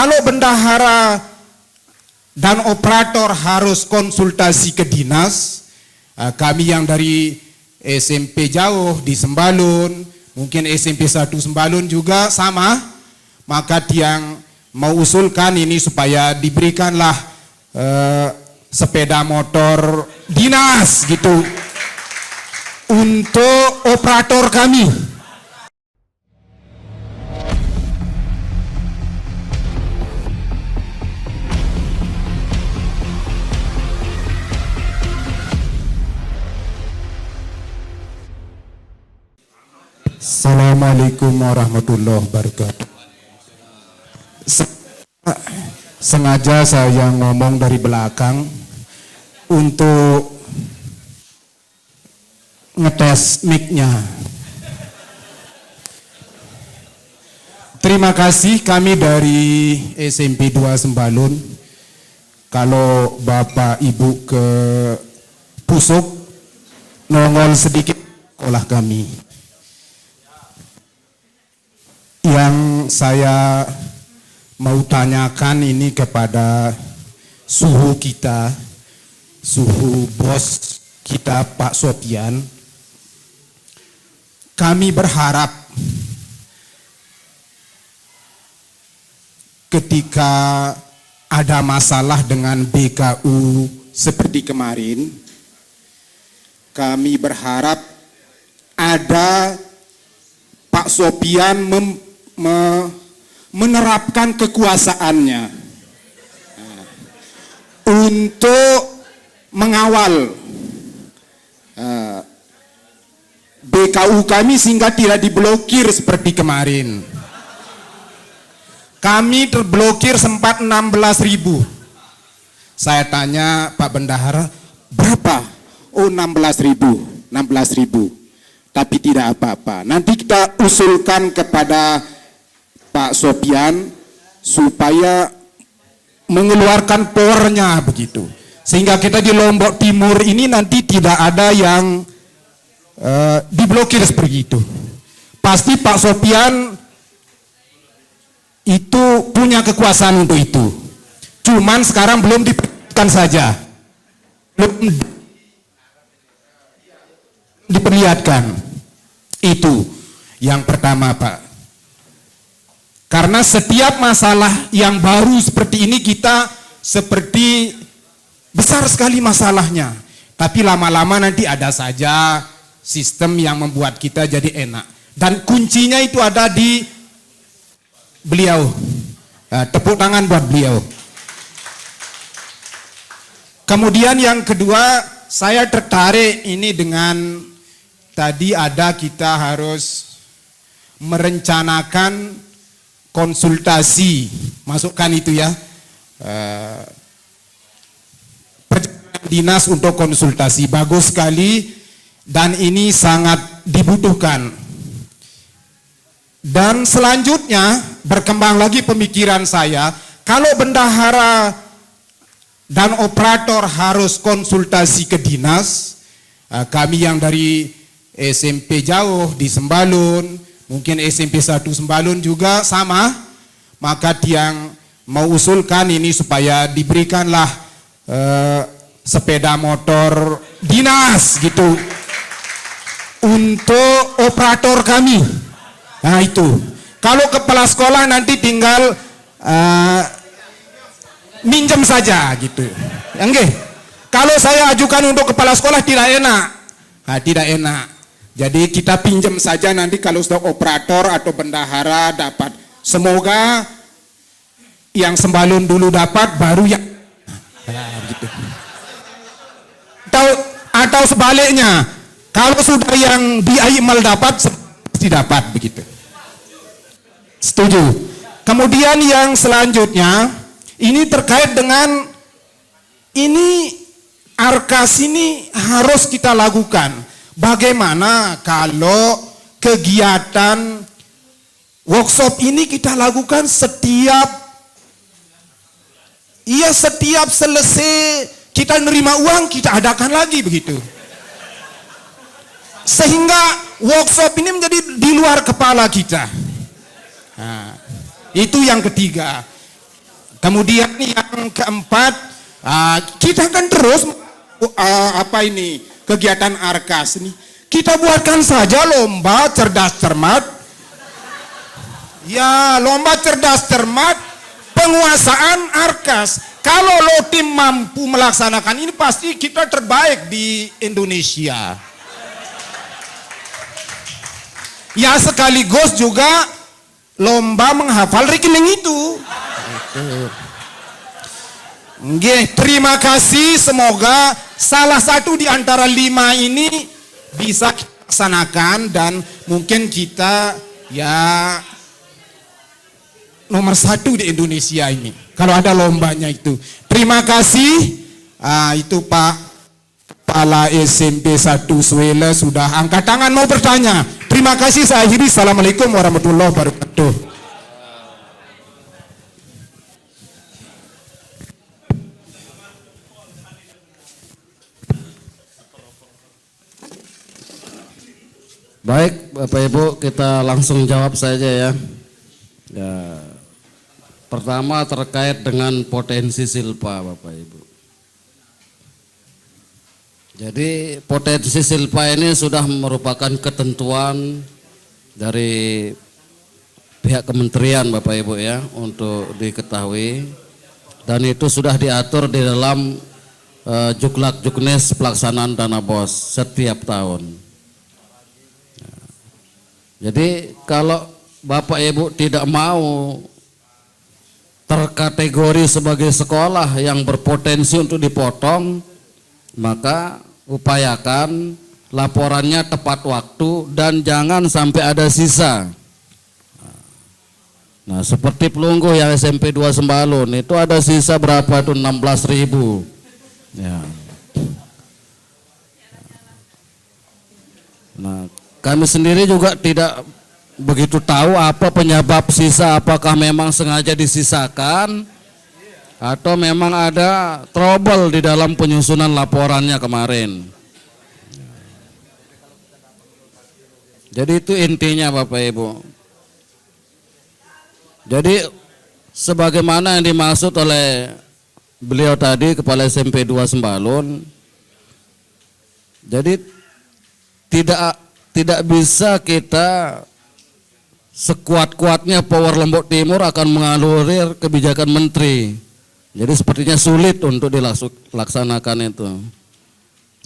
Kalau bendahara dan operator harus konsultasi ke dinas, kami yang dari SMP jauh di Sembalun, mungkin SMP 1 Sembalun juga sama, maka yang mau usulkan ini supaya diberikanlah sepeda motor dinas gitu untuk operator kami. Assalamualaikum warahmatullahi wabarakatuh. Sengaja saya ngomong dari belakang untuk ngetes mic-nya. Terima kasih, kami dari SMP 2 Sembalun. Kalau Bapak Ibu ke Pusuk, nongol sedikit sekolah kami. Yang saya mau tanyakan ini kepada suhu kita, suhu bos kita Pak Sopyan. Kami berharap ketika ada masalah dengan BKU seperti kemarin, kami berharap ada Pak Sopyan menerapkan kekuasaannya untuk mengawal BKU kami sehingga tidak diblokir seperti kemarin. Kami terblokir sempat 16.000. Saya tanya Pak Bendahara, berapa? Oh 16.000. Tapi tidak apa-apa. Nanti kita usulkan kepada Pak Sopyan supaya mengeluarkan powernya begitu. Sehingga kita di Lombok Timur ini nanti tidak ada yang diblokir seperti itu. Pasti Pak Sopyan itu punya kekuasaan untuk itu. Cuman sekarang belum diperlihatkan saja. Belum diperlihatkan. Itu yang pertama, Pak. Karena setiap masalah yang baru seperti ini kita seperti besar sekali masalahnya. Tapi lama-lama nanti ada saja sistem yang membuat kita jadi enak. Dan kuncinya itu ada di beliau. Tepuk tangan buat beliau. Kemudian yang kedua, saya tertarik ini dengan tadi ada kita harus merencanakan konsultasi, masukkan itu ya, perjalanan dinas untuk konsultasi, bagus sekali dan ini sangat dibutuhkan. Dan selanjutnya berkembang lagi pemikiran saya, kalau bendahara dan operator harus konsultasi ke dinas, kami yang dari SMP jauh di Sembalun, mungkin SMP 1 Sembalun juga sama, maka yang mau usulkan ini supaya diberikanlah sepeda motor dinas gitu untuk operator kami. Nah itu, kalau kepala sekolah nanti tinggal minjem saja gitu. Enggak, kalau saya ajukan untuk kepala sekolah tidak enak. Nah, tidak enak. Jadi kita pinjam saja nanti kalau sudah operator atau bendahara dapat. Semoga yang Sembalun dulu dapat baru yang gitu. Atau sebaliknya, kalau sudah yang di Aimal dapat pasti dapat begitu. Setuju. Kemudian yang selanjutnya ini terkait dengan ini Arkas ini harus kita lakukan. Bagaimana kalau kegiatan workshop ini kita lakukan setiap selesai kita nerima uang kita adakan lagi begitu. Sehingga workshop ini menjadi di luar kepala kita. Nah, itu yang ketiga. Kemudian yang keempat, kita akan terus kegiatan Arkas ini. Kita buatkan saja lomba cerdas cermat. Ya, lomba cerdas cermat penguasaan Arkas. Kalau lo tim mampu melaksanakan ini pasti kita terbaik di Indonesia. Ya, sekaligus juga lomba menghafal rekening itu. Nggih, terima kasih. Semoga salah satu di antara 5 ini bisa kita laksanakan dan mungkin kita ya nomor 1 di Indonesia ini. Kalau ada lombanya itu. Terima kasih. Itu Pak Kepala SMP 1 Swele sudah angkat tangan mau bertanya. Terima kasih, saya akhiri. Assalamualaikum warahmatullahi wabarakatuh. Baik, Bapak Ibu, kita langsung jawab saja ya. Pertama terkait dengan potensi silpa, Bapak Ibu. Jadi potensi silpa ini sudah merupakan ketentuan dari pihak kementerian, Bapak Ibu ya, untuk diketahui, dan itu sudah diatur di dalam Juklak Juknis pelaksanaan dana BOS setiap tahun. Jadi kalau Bapak Ibu tidak mau terkategori sebagai sekolah yang berpotensi untuk dipotong, maka upayakan laporannya tepat waktu dan jangan sampai ada sisa. Nah, seperti Pelungguh yang SMP 2 Sembalun itu ada sisa berapa itu 16.000. Ya. Nah, kami sendiri juga tidak begitu tahu apa penyebab sisa, apakah memang sengaja disisakan atau memang ada trouble di dalam penyusunan laporannya kemarin. Jadi itu intinya Bapak Ibu. Jadi sebagaimana yang dimaksud oleh beliau tadi, Kepala SMP 2 Sembalun, jadi tidak bisa kita sekuat-kuatnya power Lombok Timur akan mengalurir kebijakan menteri. Jadi sepertinya sulit untuk dilaksanakan itu.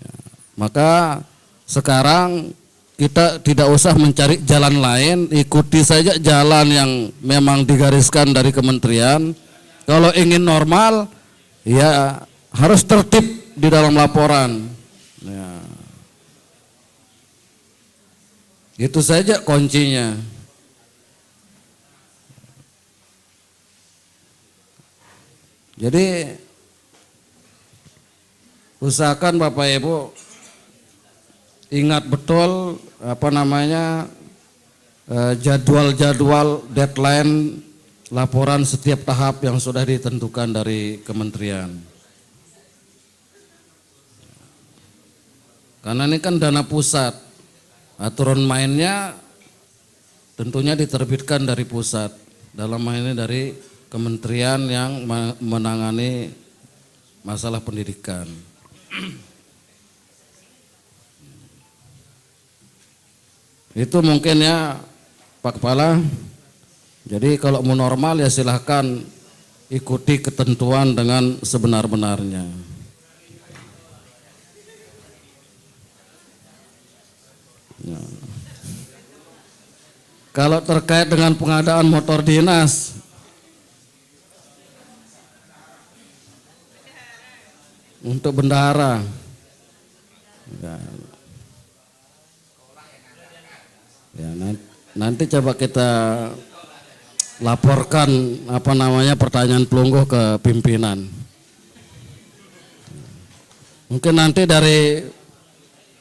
Ya, maka sekarang kita tidak usah mencari jalan lain, ikuti saja jalan yang memang digariskan dari kementerian. Kalau ingin normal, ya harus tertib di dalam laporan. Ya. Itu saja kuncinya. Jadi usahakan Bapak Ibu ingat betul jadwal-jadwal deadline laporan setiap tahap yang sudah ditentukan dari kementerian. Karena ini kan dana pusat, aturan mainnya tentunya diterbitkan dari pusat, dalam hal ini dari kementerian yang menangani masalah pendidikan. Itu mungkin ya Pak Kepala. Jadi kalau mau normal ya silahkan ikuti ketentuan dengan sebenar-benarnya. Ya. Kalau terkait dengan pengadaan motor dinas, untuk bendahara, ya, nanti coba kita laporkan pertanyaan Pelungguh ke pimpinan. Mungkin nanti dari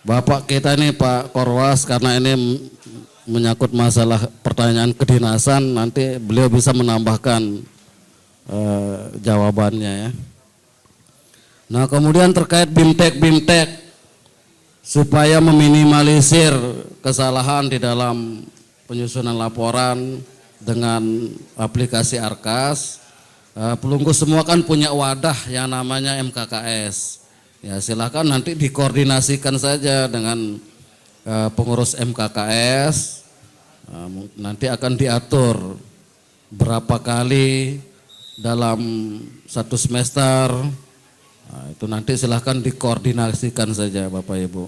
Bapak kita ini Pak Korwas, karena ini menyangkut masalah pertanyaan kedinasan, nanti beliau bisa menambahkan jawabannya ya. Nah, kemudian terkait BIMTEK supaya meminimalisir kesalahan di dalam penyusunan laporan dengan aplikasi Arkas, Pelunggu semua kan punya wadah yang namanya MKKS. Ya silakan nanti dikoordinasikan saja dengan pengurus MKKS. Nanti akan diatur berapa kali dalam satu semester. Itu nanti silahkan dikoordinasikan saja Bapak Ibu.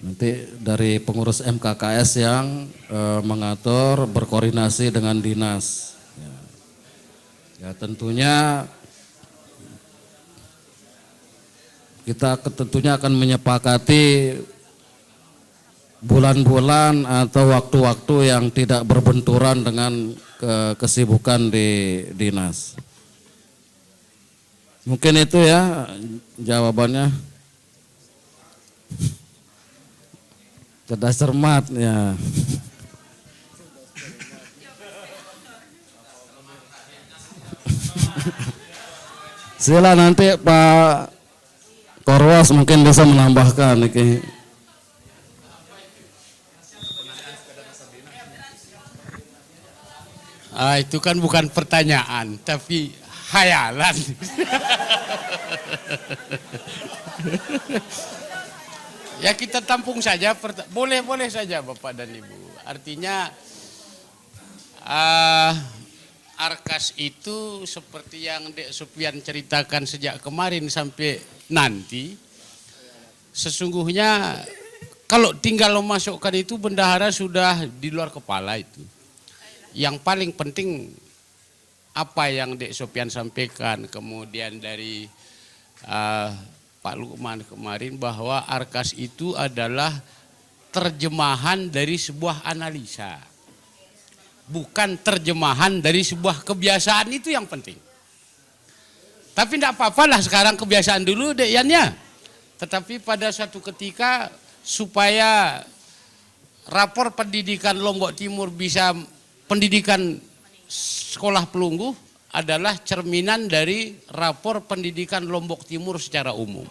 Nanti dari pengurus MKKS yang mengatur berkoordinasi dengan dinas. Ya tentunya kita tentunya akan menyepakati bulan-bulan atau waktu-waktu yang tidak berbenturan dengan kesibukan di dinas. Mungkin itu ya jawabannya. Cerdas cermat ya. Sila nanti Pak Korwas mungkin bisa menambahkan ini. Itu kan bukan pertanyaan, tapi hayalan. Ya kita tampung saja, boleh saja Bapak dan Ibu. Artinya Arkas itu seperti yang Dek Supian ceritakan sejak kemarin sampai nanti, sesungguhnya kalau tinggal memasukkan itu bendahara sudah di luar kepala itu. Yang paling penting apa yang Dek Supian sampaikan, kemudian dari Pak Lukman kemarin bahwa Arkas itu adalah terjemahan dari sebuah analisa. Bukan terjemahan dari sebuah kebiasaan, itu yang penting. Tapi tidak apa-apalah sekarang kebiasaan dulu Dek Yan ya. Tetapi pada suatu ketika supaya rapor pendidikan Lombok Timur bisa pendidikan sekolah pelunggu adalah cerminan dari rapor pendidikan Lombok Timur secara umum.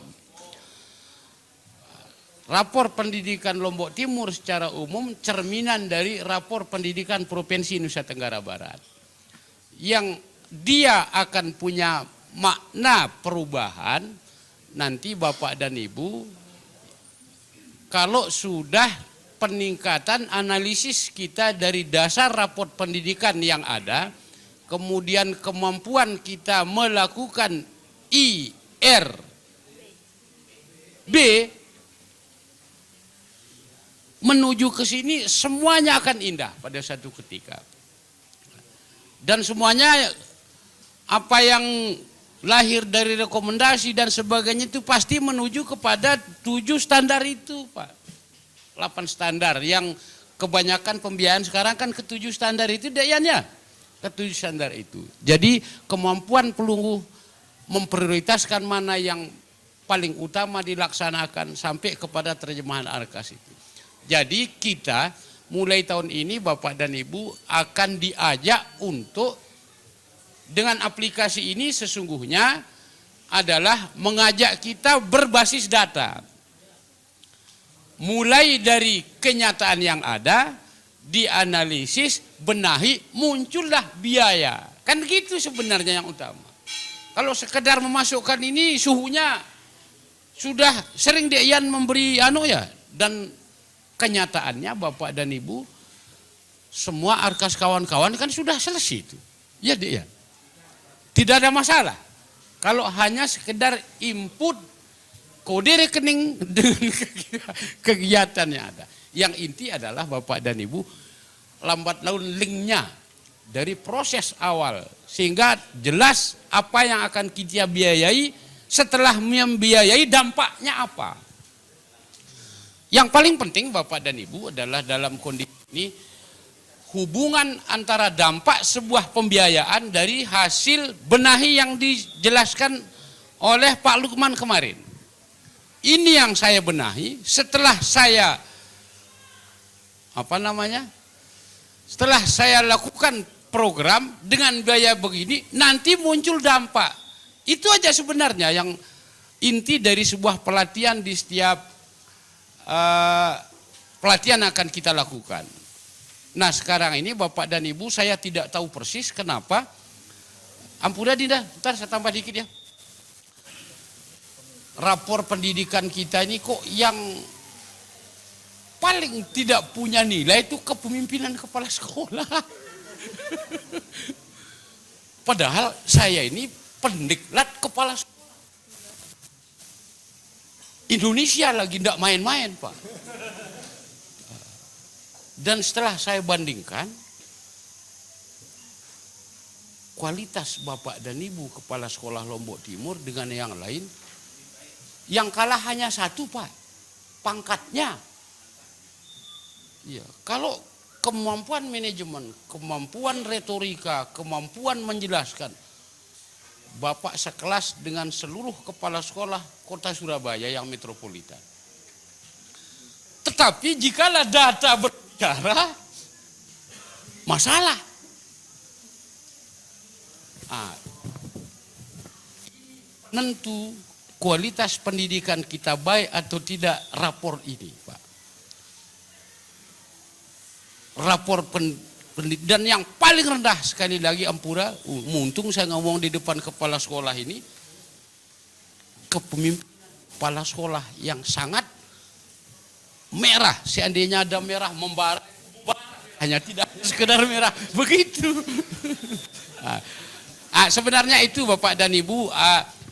Rapor pendidikan Lombok Timur secara umum cerminan dari rapor pendidikan Provinsi Nusa Tenggara Barat. Yang dia akan punya makna perubahan nanti Bapak dan Ibu kalau sudah peningkatan analisis kita dari dasar rapor pendidikan yang ada, kemudian kemampuan kita melakukan IRB menuju ke sini, semuanya akan indah pada satu ketika. Dan semuanya apa yang lahir dari rekomendasi dan sebagainya itu pasti menuju kepada 7 standar itu Pak. 8 standar yang kebanyakan pembiayaan sekarang kan ke 7 standar itu dayanya. Ke 7 standar itu. Jadi kemampuan pelunggu memprioritaskan mana yang paling utama dilaksanakan sampai kepada terjemahan Arkas itu. Jadi kita mulai tahun ini Bapak dan Ibu akan diajak untuk dengan aplikasi ini sesungguhnya adalah mengajak kita berbasis data. Mulai dari kenyataan yang ada, dianalisis, benahi, muncullah biaya. Kan gitu sebenarnya yang utama. Kalau sekedar memasukkan ini suhunya sudah sering Dek Yan memberi dan kenyataannya Bapak dan Ibu semua Arkas kawan-kawan kan sudah selesai itu. Ya Dek Yan. Tidak ada masalah. Kalau hanya sekedar input kode rekening dengan kegiatan yang ada. Yang inti adalah Bapak dan Ibu lambat laun linknya dari proses awal. Sehingga jelas apa yang akan kita biayai, setelah membiayai dampaknya apa. Yang paling penting Bapak dan Ibu adalah dalam kondisi ini hubungan antara dampak sebuah pembiayaan dari hasil benahi yang dijelaskan oleh Pak Lukman kemarin. Ini yang saya benahi setelah saya setelah saya lakukan program dengan biaya begini, nanti muncul dampak. Itu aja sebenarnya yang inti dari sebuah pelatihan di setiap pelatihan akan kita lakukan. Nah sekarang ini Bapak dan Ibu saya tidak tahu persis kenapa. Ampura Dinda, ntar saya tambah dikit ya. Rapor pendidikan kita ini kok yang paling tidak punya nilai itu kepemimpinan kepala sekolah. Padahal saya ini pendiklat kepala sekolah. Indonesia lagi tidak main-main Pak. Dan setelah saya bandingkan, kualitas Bapak dan Ibu kepala sekolah Lombok Timur dengan yang lain, yang kalah hanya satu Pak, pangkatnya. Ya, kalau kemampuan manajemen, kemampuan retorika, kemampuan menjelaskan, Bapak sekelas dengan seluruh kepala sekolah kota Surabaya yang metropolitan. Tetapi jikalau data berbicara, masalah. Tentu kualitas pendidikan kita baik atau tidak rapor ini Pak. Rapor dan yang paling rendah sekali lagi Ampura, untung saya ngomong di depan kepala sekolah ini, kepemimpinan kepala sekolah yang sangat merah, seandainya ada merah membara, hanya tidak sekedar merah, begitu. Sebenarnya itu Bapak dan Ibu,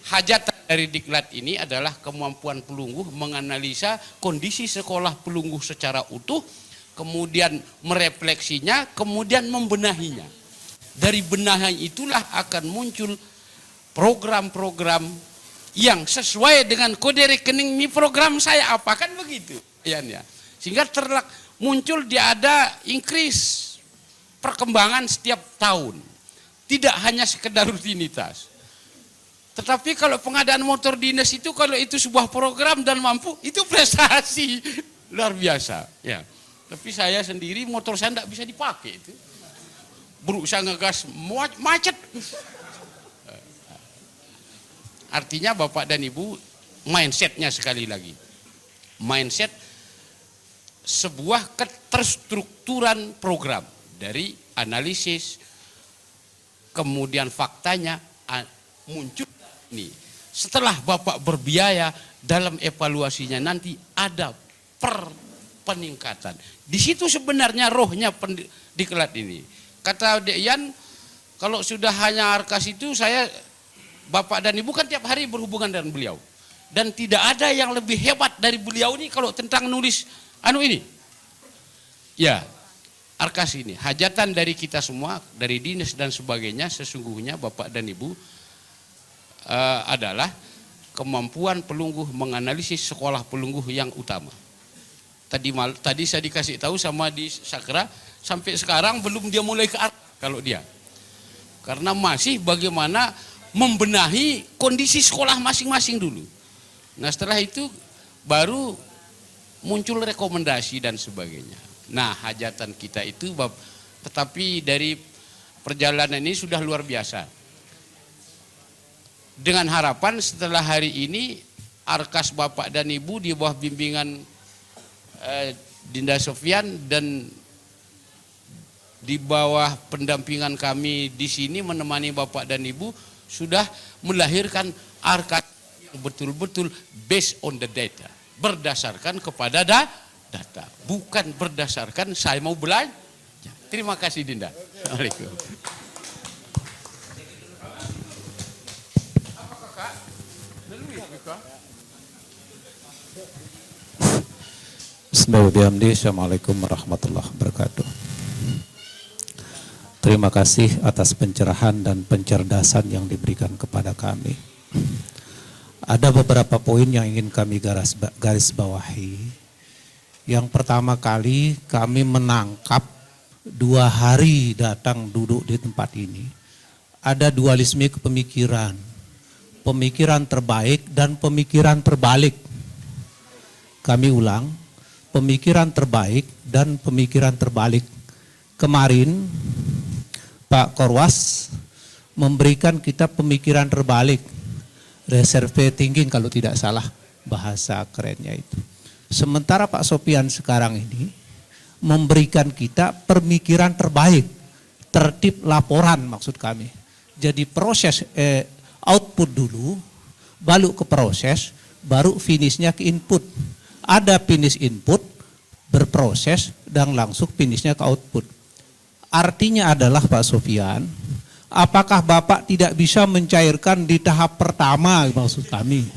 hajatan dari diklat ini adalah kemampuan pelungguh menganalisa kondisi sekolah pelungguh secara utuh, kemudian merefleksinya, kemudian membenahinya. Dari benahan itulah akan muncul program-program yang sesuai dengan kode rekening ini program saya apa, kan begitu. Ya. Sehingga muncul dia ada increase perkembangan setiap tahun. Tidak hanya sekedar rutinitas. Tetapi kalau pengadaan motor dinas itu, kalau itu sebuah program dan mampu, itu prestasi luar biasa. Ya. Tapi saya sendiri motor saya tidak bisa dipakai itu. Berusaha ngegas macet. Artinya Bapak dan Ibu, mindsetnya sekali lagi. Mindset sebuah keterstrukturan program dari analisis, kemudian faktanya muncul ini. Setelah Bapak berbiaya dalam evaluasinya nanti ada peningkatan. Di situ sebenarnya rohnya diklat ini. Kata Dek Yan, kalau sudah hanya Arkas itu saya, Bapak dan Ibu kan tiap hari berhubungan dengan beliau. Dan tidak ada yang lebih hebat dari beliau ini kalau tentang nulis ini. Ya, Arkas ini, hajatan dari kita semua, dari dinas dan sebagainya, sesungguhnya Bapak dan Ibu adalah kemampuan pelungguh menganalisis sekolah pelungguh yang utama. Tadi saya dikasih tahu sama di Sakra, sampai sekarang belum dia mulai ke arah kalau dia. Karena masih bagaimana membenahi kondisi sekolah masing-masing dulu. Nah setelah itu baru muncul rekomendasi dan sebagainya. Nah hajatan kita itu, tetapi dari perjalanan ini sudah luar biasa. Dengan harapan setelah hari ini Arkas Bapak dan Ibu di bawah bimbingan Dinda Sofian dan di bawah pendampingan kami di sini menemani Bapak dan Ibu sudah melahirkan Arkas yang betul-betul based on the data, berdasarkan kepada data, bukan berdasarkan saya mau belajar. Terima kasih Dinda. Assalamualaikum. Bismillahirrahmanirrahim. Assalamualaikum warahmatullahi wabarakatuh. Terima kasih atas pencerahan dan pencerdasan yang diberikan kepada kami. Ada beberapa poin yang ingin kami garis bawahi. Yang pertama kali kami menangkap 2 hari datang duduk di tempat ini. Ada dualisme kepemikiran. Pemikiran terbaik dan pemikiran terbalik. Kami ulang, pemikiran terbaik dan pemikiran terbalik. Kemarin Pak Korwas memberikan kita pemikiran terbalik, reserve thinking kalau tidak salah bahasa kerennya itu. Sementara Pak Sopian sekarang ini memberikan kita pemikiran terbaik, tertib laporan maksud kami. Jadi proses output dulu, baru ke proses, baru finishnya ke input. Ada finish input, berproses, dan langsung finishnya ke output. Artinya adalah Pak Sofian, apakah Bapak tidak bisa mencairkan di tahap pertama maksud kami?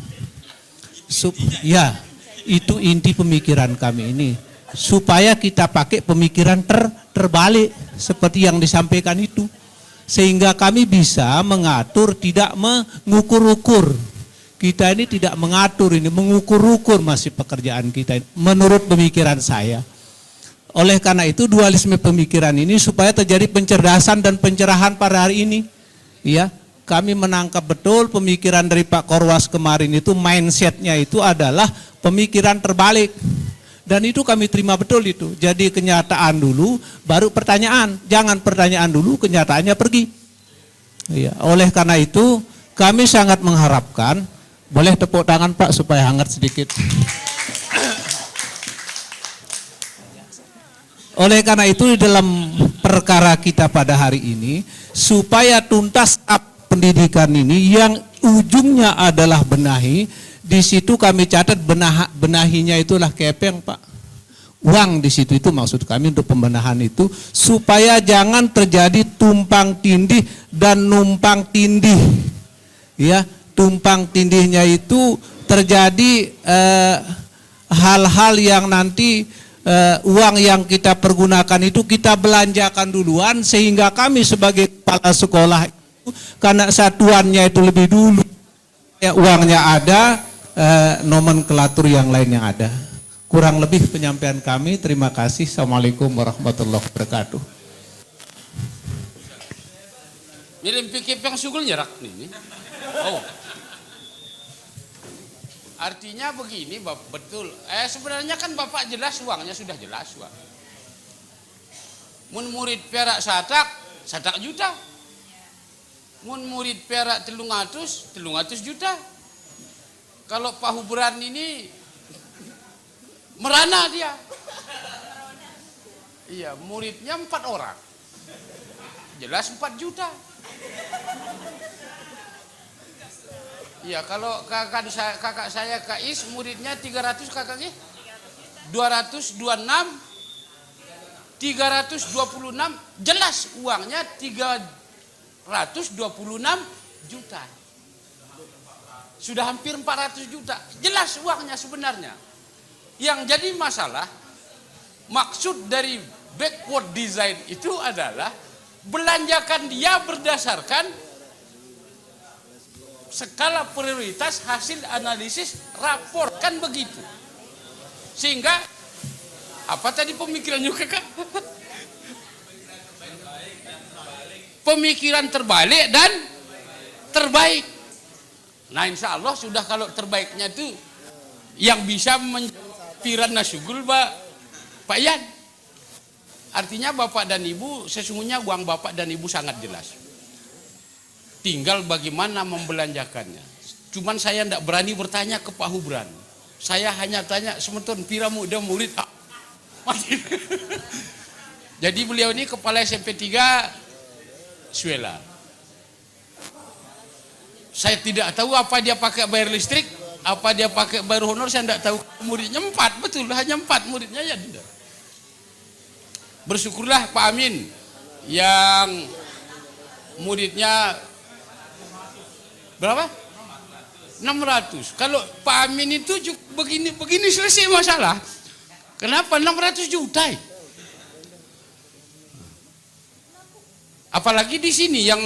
Ya, itu inti pemikiran kami ini. Supaya kita pakai pemikiran terbalik seperti yang disampaikan itu. Sehingga kami bisa mengatur, tidak mengukur-ukur. Kita ini tidak mengatur, ini mengukur-ukur masih pekerjaan kita menurut pemikiran saya. Oleh karena itu dualisme pemikiran ini supaya terjadi pencerdasan dan pencerahan pada hari ini. Ya, kami menangkap betul pemikiran dari Pak Korwas kemarin itu, mindsetnya itu adalah pemikiran terbalik. Dan itu kami terima betul itu. Jadi kenyataan dulu, baru pertanyaan. Jangan pertanyaan dulu, kenyataannya pergi. Ya, oleh karena itu kami sangat mengharapkan, boleh tepuk tangan Pak supaya hangat sedikit. Oleh karena itu di dalam perkara kita pada hari ini, supaya tuntas pendidikan ini yang ujungnya adalah benahi, di situ kami catat benahinya itulah kepeng Pak. Uang di situ itu maksud kami untuk pembenahan itu, supaya jangan terjadi tumpang tindih dan numpang tindih. Ya, tumpang tindihnya itu terjadi hal-hal yang nanti uang yang kita pergunakan itu kita belanjakan duluan, sehingga kami sebagai kepala sekolah itu, karena satuannya itu lebih dulu ya, uangnya ada, nomenklatur yang lain yang ada. Kurang lebih penyampaian kami. Terima kasih. Assalamualaikum warahmatullahi wabarakatuh. Mirim pikir yang sugul nyerak nih. Oh. Artinya begini, betul. Sebenarnya kan Bapak jelas uangnya sudah jelas, Pak. Mun murid perak satak juta. Mun murid perak 300 juta. Kalau Pak Hubran ini merana dia. Iya, muridnya 4 orang. Jelas 4 juta. Iya, kalau kakak saya Kak Is, muridnya 300, kakaknya 226, 326, jelas uangnya 326 juta. Sudah hampir 400 juta, jelas uangnya sebenarnya. Yang jadi masalah, maksud dari backward design itu adalah belanjakan dia berdasarkan skala prioritas hasil analisis rapor, kan begitu. Sehingga apa tadi pemikirannya Kakak? Pemikiran terbalik dan terbaik. Nah, insya Allah sudah, kalau terbaiknya itu yang bisa menpiran nasugul Pak Yan. Artinya Bapak dan Ibu, sesungguhnya uang Bapak dan Ibu sangat jelas. Tinggal bagaimana membelanjakannya. Cuman saya tidak berani bertanya ke Pak Hubran. Saya hanya tanya, semeton pira muda murid. Jadi beliau ini kepala SMP 3 Suela. Saya tidak tahu apa dia pakai bayar listrik, apa dia pakai bayar honor, saya tidak tahu. Muridnya 4, betul, hanya 4 muridnya ya tidak. Bersyukurlah Pak Amin yang muridnya berapa? 600. Kalau Pak Amin itu begini selesai masalah. Kenapa 600 juta? Apalagi di sini yang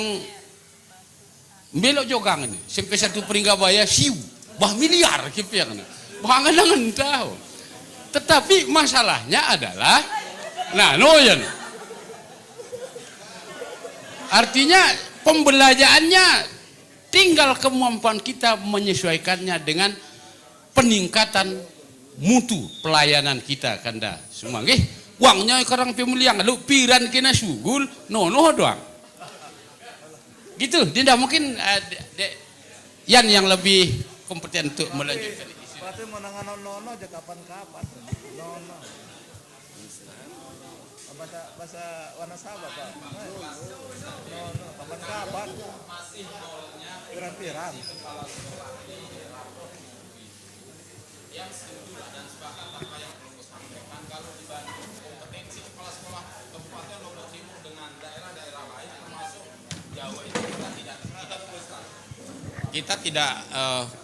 belok jogang ini, sampai 1 Pringgabaya siu, bah miliar kipiang ini. Bangan tahu. Tetapi masalahnya adalah noyan. Artinya pembelajarannya tinggal kemampuan kita menyesuaikannya dengan peningkatan mutu pelayanan kita, kanda semua nggih. Uangnya sekarang pemilihan lu piran kena sugul nono doang. Gitu, tidak mungkin Yan yang lebih kompeten untuk melanjutkan. Berarti menangan nono aja kapan-kapan. Nono. bahasa Wanasaba Pak. Kapan kapan? Pirang-pirang. Yang setuju dan sepakat apa yang perlu sampaikan kalau dibanding kompetensi kepala sekolah Kabupaten Lombok Timur dengan daerah-daerah lain termasuk Jawa itu kita tidak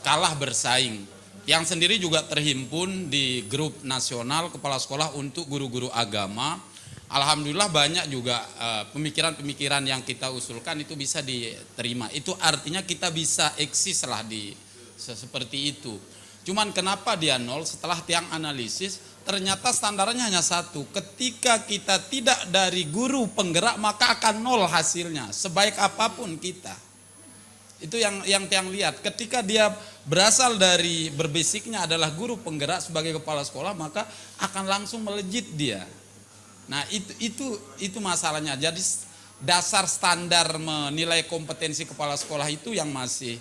kalah bersaing. Yang sendiri juga terhimpun di grup nasional kepala sekolah untuk guru-guru agama. Alhamdulillah banyak juga pemikiran-pemikiran yang kita usulkan itu bisa diterima. Itu artinya kita bisa eksis lah di seperti itu. Cuman kenapa dia nol? Setelah tiang analisis ternyata standarnya hanya satu. Ketika kita tidak dari guru penggerak maka akan nol hasilnya. Sebaik apapun kita. Itu yang tiang lihat. Ketika dia berasal dari berbasicnya adalah guru penggerak sebagai kepala sekolah maka akan langsung melejit dia. Nah itu masalahnya. Jadi dasar standar menilai kompetensi kepala sekolah itu yang masih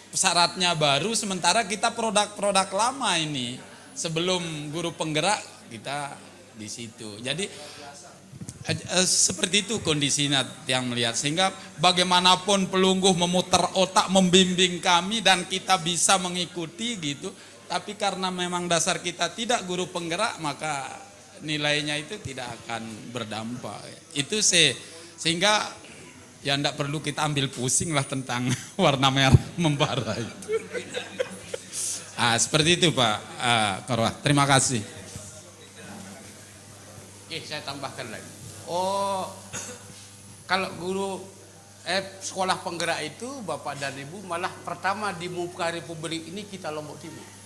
syaratnya baru, sementara kita produk-produk lama ini sebelum guru penggerak kita di situ. Jadi seperti itu kondisinya yang melihat, sehingga bagaimanapun pelungguh memutar otak membimbing kami dan kita bisa mengikuti gitu, tapi karena memang dasar kita tidak guru penggerak maka nilainya itu tidak akan berdampak. Itu sehingga ya tidak perlu kita ambil pusing lah tentang warna merah membara itu. Seperti itu Pak Korwah. Terima kasih. Oke, saya tambahkan lagi. Kalau guru sekolah penggerak itu Bapak dan Ibu malah pertama di muka Republik ini kita Lombok Timur.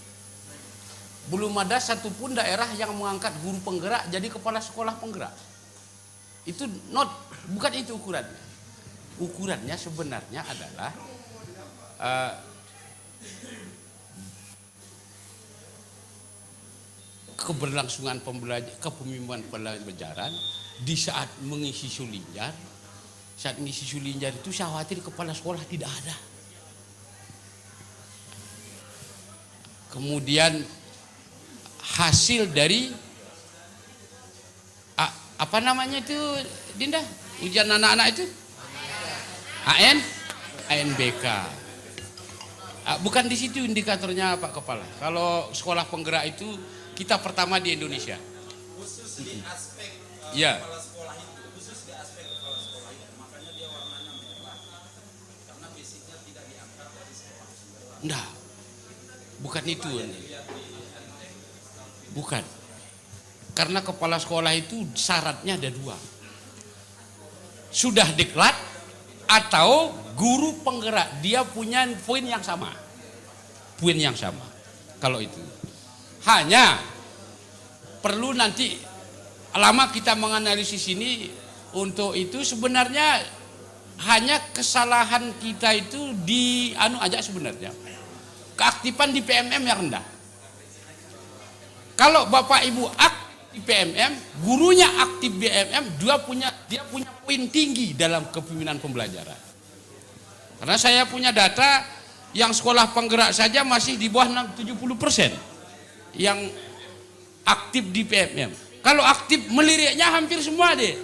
Belum ada satupun daerah yang mengangkat guru penggerak jadi kepala sekolah penggerak. Itu bukan itu ukurannya. Ukurannya sebenarnya adalah keberlangsungan kepemimpinan pembelajaran di saat mengisi sulinjar. Saat mengisi sulinjar itu saya khawatir kepala sekolah tidak ada. Kemudian hasil dari apa namanya itu Dinda? Ujian anak-anak itu? ANBK. Bukan di situ indikatornya Pak Kepala. Kalau sekolah penggerak itu kita pertama di Indonesia. Khusus di aspek kepala sekolah itu, khusus di aspek kepala sekolah itu, makanya dia warnanya merah. Karena basicnya tidak diangkat dari sekolah. Enggak. Bukan itu. Bukan. Karena kepala sekolah itu syaratnya ada dua. Sudah diklat atau guru penggerak, dia punya poin yang sama. Poin yang sama. Kalau itu. Hanya perlu nanti lama kita menganalisis ini, untuk itu sebenarnya hanya kesalahan kita itu di aja sebenarnya. Keaktifan di PMM yang rendah. Kalau Bapak Ibu aktif di PMM, gurunya aktif PMM, dia punya poin tinggi dalam kepemimpinan pembelajaran. Karena saya punya data yang sekolah penggerak saja masih di bawah 70% yang aktif di PMM. Kalau aktif meliriknya hampir semua deh.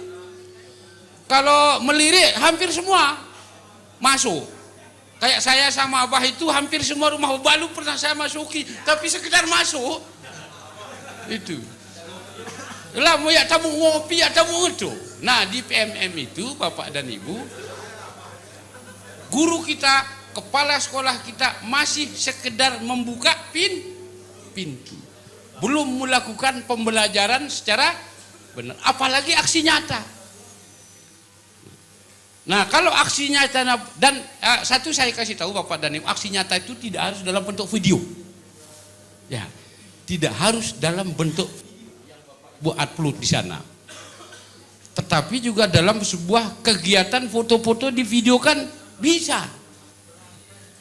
Kalau melirik hampir semua masuk. Kayak saya sama Abah itu hampir semua rumah baru pernah saya masuki, tapi sekedar masuk. Itu. Lah mau ya tamu ngopi ya tamu itu. Nah, di PMM itu Bapak dan Ibu, guru kita, kepala sekolah kita masih sekedar membuka pintu. Belum melakukan pembelajaran secara benar, apalagi aksi nyata. Nah, kalau aksi nyata dan satu saya kasih tahu Bapak dan Ibu, aksi nyata itu tidak harus dalam bentuk video. Ya. Tidak harus dalam bentuk buat upload di sana. Tetapi juga dalam sebuah kegiatan foto-foto divideokan bisa.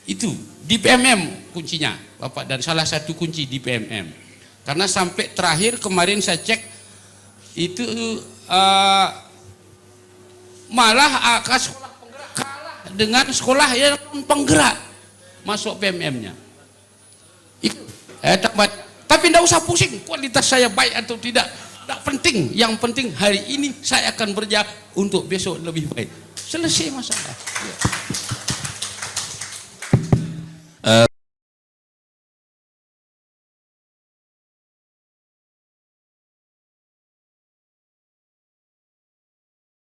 Itu di PMM kuncinya, Bapak, dan salah satu kunci di PMM. Karena sampai terakhir kemarin saya cek itu malah sekolah penggerak kalah dengan sekolah yang penggerak masuk PMM-nya. Itu tambah. Tapi tidak usah pusing kualitas saya baik atau tidak. tidak penting. Yang penting hari ini saya akan bekerja untuk besok lebih baik. Selesai masalah. Ya.